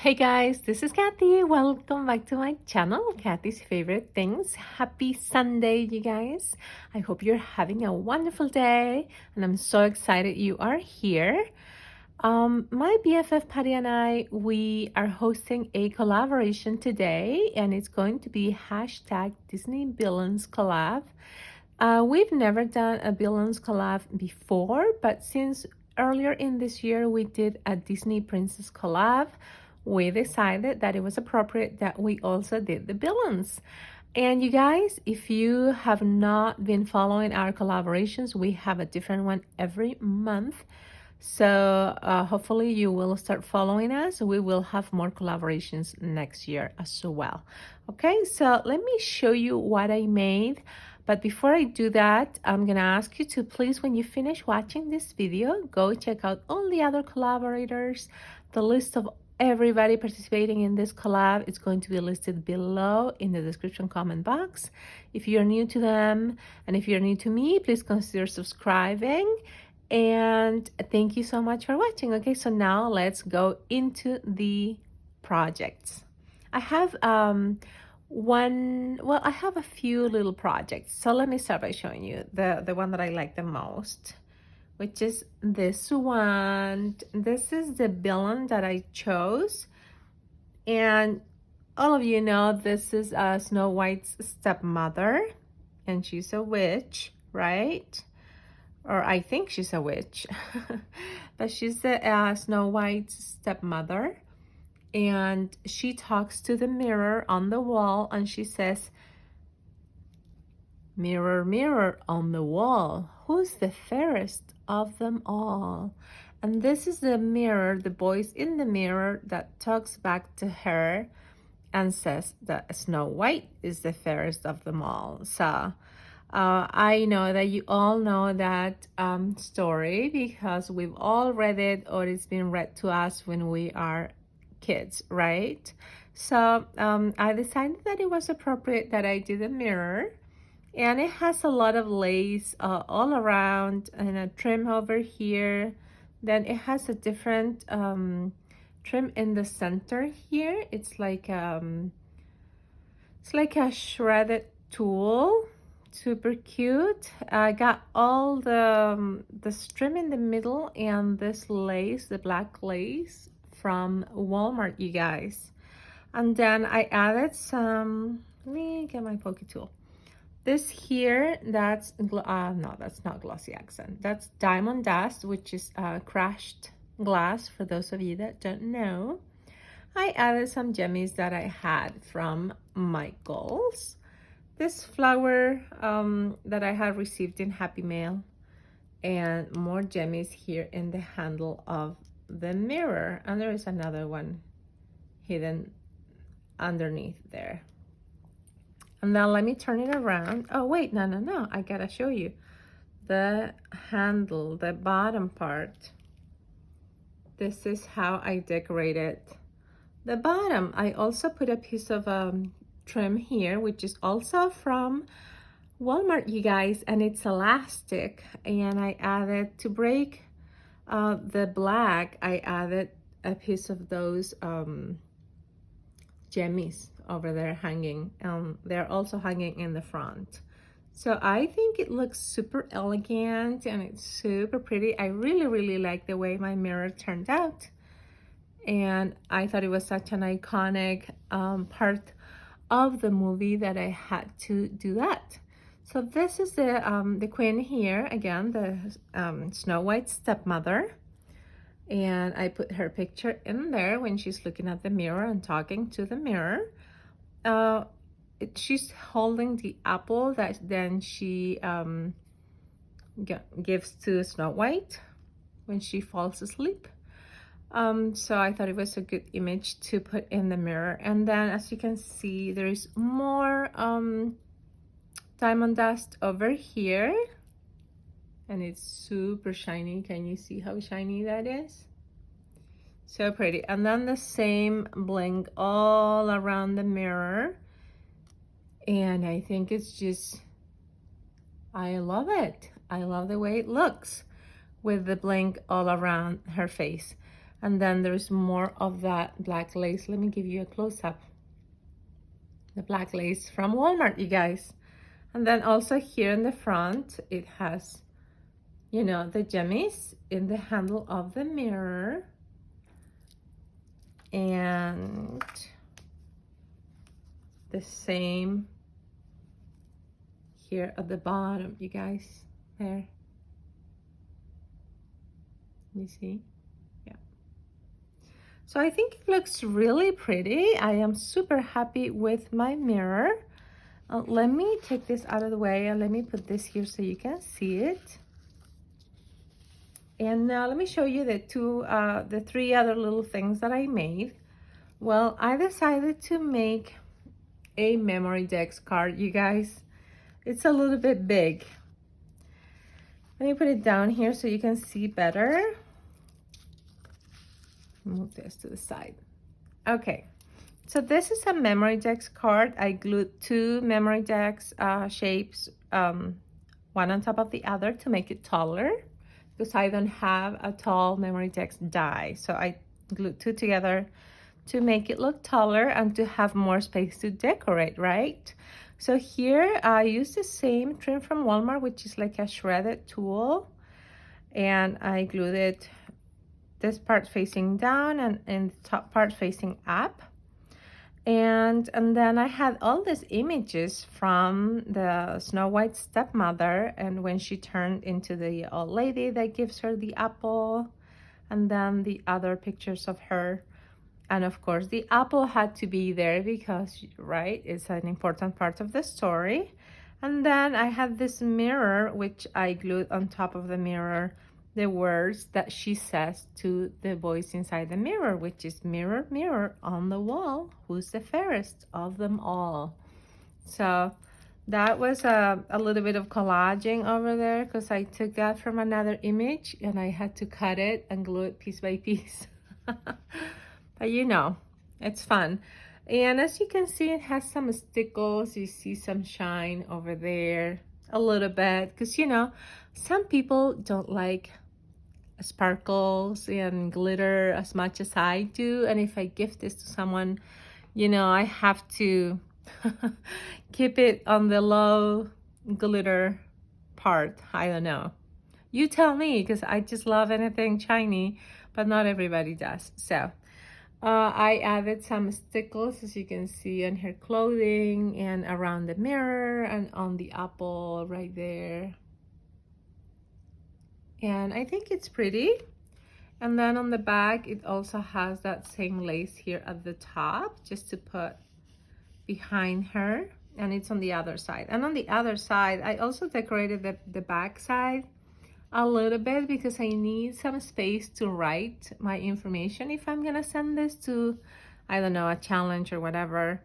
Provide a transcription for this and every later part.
Hey guys, this is Kathy. Welcome back to my channel, Kathy's Favorite Things. Happy Sunday, you guys. I hope you're having a wonderful day, and I'm so excited you are here. My BFF Patti and I, we are hosting a collaboration today, and it's going to be hashtag Disney Villains Collab. We've never done a Villains Collab before, but since earlier in this year we did a Disney Princess Collab, we decided that it was appropriate that we also did the villains. And you guys, if you have not been following our collaborations, we have a different one every month. So hopefully you will start following us. We will have more collaborations next year as well. Okay, so let me show you what I made. But before I do that, I'm gonna ask you to please, when you finish watching this video, go check out all the other collaborators. The list of everybody participating in this collab is going to be listed below in the description comment box. If you're new to them and if you're new to me, please consider subscribing. And thank you so much for watching. Okay, so now let's go into the projects. I have I have a few little projects. So let me start by showing you the one that I like the most, which is this one. This is the villain that I chose. And all of you know this is Snow White's stepmother, and she's a witch, right? Or I think she's a witch. But she's the Snow White's stepmother. And she talks to the mirror on the wall and she says, "Mirror, mirror on the wall, who's the fairest of them all?" And this is the mirror, the voice in the mirror that talks back to her and says that Snow White is the fairest of them all. So I know that you all know that story because we've all read it or it's been read to us when we are kids, right? So I decided that it was appropriate that I do the mirror, and it has a lot of lace all around and a trim over here. Then it has a different trim in the center here. It's like a shredded tulle. Super cute. I got all the trim in the middle and this lace, the black lace from Walmart, you guys. And then I added some, let me get my poke tool. This here, that's no, that's not glossy accent. That's diamond dust, which is crushed glass for those of you that don't know. I added some jemmies that I had from Michael's. This flower that I have received in Happy Mail, and more jemmies here in the handle of the mirror, and there is another one hidden underneath there. And now let me turn it around. Oh wait, no, I gotta show you the handle, the bottom part. This is how I decorated the bottom. I also put a piece of trim here, which is also from Walmart, you guys, and it's elastic. And I added, to break the black, I added a piece of those jemmies over there hanging. They're also hanging in the front. So I think it looks super elegant and it's super pretty. I really like the way my mirror turned out. And I thought it was such an iconic part of the movie that I had to do that. So this is the queen here, again, the Snow White stepmother. And I put her picture in there when she's looking at the mirror and talking to the mirror. She's holding the apple that then she gives to Snow White when she falls asleep. So I thought it was a good image to put in the mirror. And then as you can see, there is more diamond dust over here, and it's super shiny. Can you see how shiny that is? So pretty. And then the same bling all around the mirror, and I think it's just, I love it. I love the way it looks with the bling all around her face. And then there's more of that black lace. Let me give you a close-up. The black lace from Walmart, you guys. And then also here in the front, it has, you know, the jemmies in the handle of the mirror. And the same here at the bottom, you guys, there. You see? Yeah. So I think it looks really pretty. I am super happy with my mirror. Let me take this out of the way and let me put this here so you can see it. And now let me show you the three other little things that I made. Well, I decided to make a memory decks card, you guys. It's a little bit big. Let me put it down here so you can see better. Move this to the side. Okay, so this is a memory decks card. I glued two memory decks shapes, one on top of the other to make it taller, because I don't have a tall memory decks die. So I glued two together to make it look taller and to have more space to decorate, right? So here I used the same trim from Walmart, which is like a shredded tool, and I glued it, this part facing down and the top part facing up. And then I had all these images from the Snow White stepmother, and when she turned into the old lady that gives her the apple, and then the other pictures of her. And of course, the apple had to be there because, right, it's an important part of the story. And then I had this mirror, which I glued on top of the mirror, the words that she says to the voice inside the mirror, which is, mirror, mirror on the wall, who's the fairest of them all? So that was a little bit of collaging over there, because I took that from another image and I had to cut it and glue it piece by piece. But you know, it's fun. And as you can see, it has some stickles. You see some shine over there a little bit, because you know, some people don't like sparkles and glitter as much as I do. And if I gift this to someone, you know, I have to keep it on the low glitter part. I don't know. You tell me, because I just love anything shiny, but not everybody does. So I added some stickles, as you can see, on her clothing and around the mirror and on the apple right there. And I think it's pretty. And then on the back, it also has that same lace here at the top, just to put behind her. And it's on the other side. And on the other side, I also decorated the back side a little bit, because I need some space to write my information if I'm gonna send this to, I don't know, a challenge or whatever.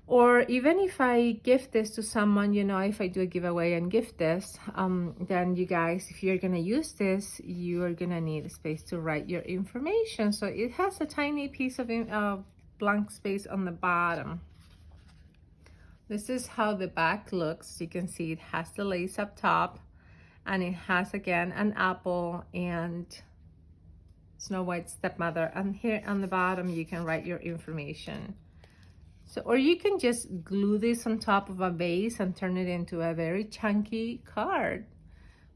Or even if I gift this to someone, you know, if I do a giveaway and gift this, then you guys, if you're gonna use this, you are gonna need a space to write your information. So it has a tiny piece of blank space on the bottom. This is how the back looks. You can see it has the lace up top, and it has again an apple and Snow White stepmother, and here on the bottom you can write your information. So, or you can just glue this on top of a base and turn it into a very chunky card,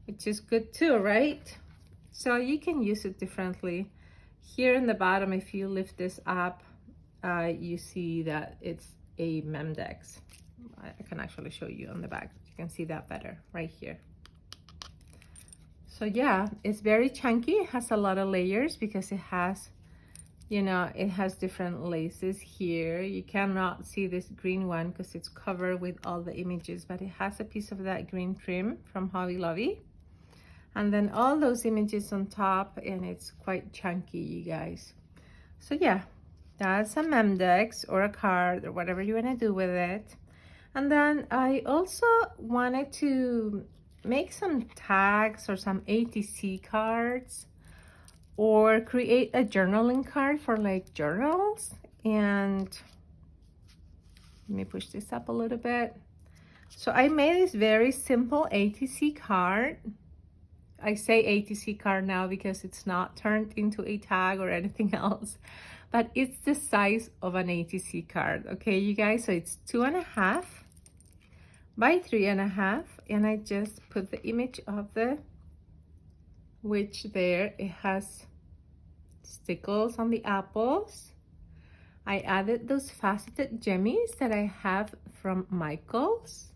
which is good too, right? So you can use it differently. Here in the bottom, if you lift this up, you see that it's a Memdex. I can actually show you on the back. You can see that better right here. So yeah, it's very chunky. It has a lot of layers because it has, you know, it has different laces here. You cannot see this green one because it's covered with all the images, but it has a piece of that green trim from Hobby Lobby. And then all those images on top, and it's quite chunky, you guys. So yeah, that's a Memdex or a card or whatever you want to do with it. And then I also wanted to make some tags or some ATC cards, or create a journaling card for like journals. And let me push this up a little bit. So I made this very simple ATC card. I say ATC card now because it's not turned into a tag or anything else, but it's the size of an ATC card. Okay, you guys, so it's 2.5 by 3.5, and I just put the image of the witch there. It has stickles on the apples. I added those faceted jemmies that I have from Michaels,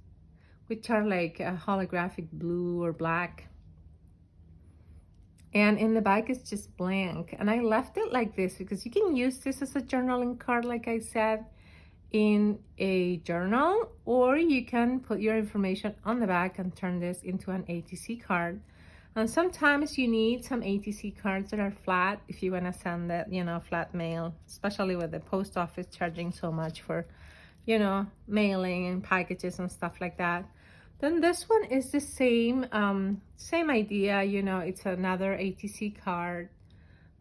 which are like a holographic blue or black. And in the back it's just blank. And I left it like this because you can use this as a journaling card, like I said, in a journal, or you can put your information on the back and turn this into an ATC card. And sometimes you need some ATC cards that are flat if you want to send it, you know, flat mail, especially with the post office charging so much for, you know, mailing and packages and stuff like that. Then this one is the same idea, you know, it's another ATC card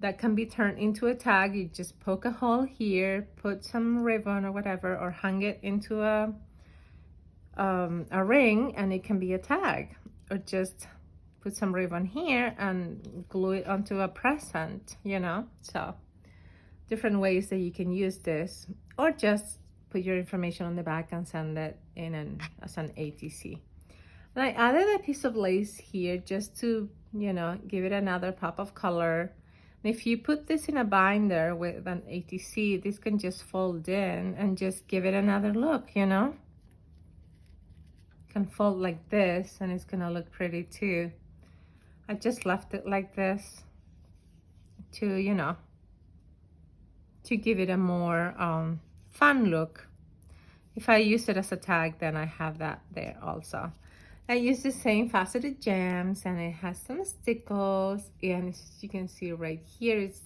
that can be turned into a tag. You just poke a hole here, put some ribbon or whatever, or hang it into a ring, and it can be a tag. Or just put some ribbon here and glue it onto a present, you know. So different ways that you can use this, or just put your information on the back and send it in as an ATC. And I added a piece of lace here just to, you know, give it another pop of color. And if you put this in a binder with an ATC, this can just fold in and just give it another look, you know. It can fold like this and it's gonna look pretty too. I just left it like this to, you know, to give it a more fun look. If I use it as a tag, then I have that there also. I use the same faceted gems, and it has some stickles, and as you can see right here, it's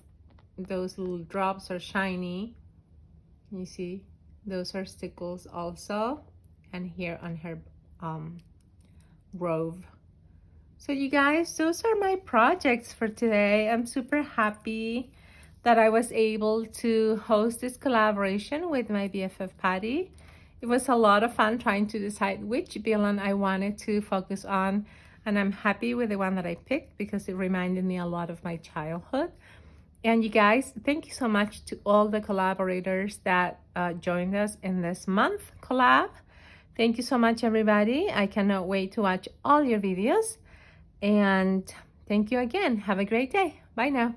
those little drops are shiny. You see, those are stickles also, and here on her robe. So you guys, those are my projects for today. I'm super happy that I was able to host this collaboration with my BFF Patti. It was a lot of fun trying to decide which villain I wanted to focus on, and I'm happy with the one that I picked because it reminded me a lot of my childhood. And you guys, thank you so much to all the collaborators that joined us in this month collab. Thank you so much, everybody. I cannot wait to watch all your videos. And thank you again. Have a great day. Bye now.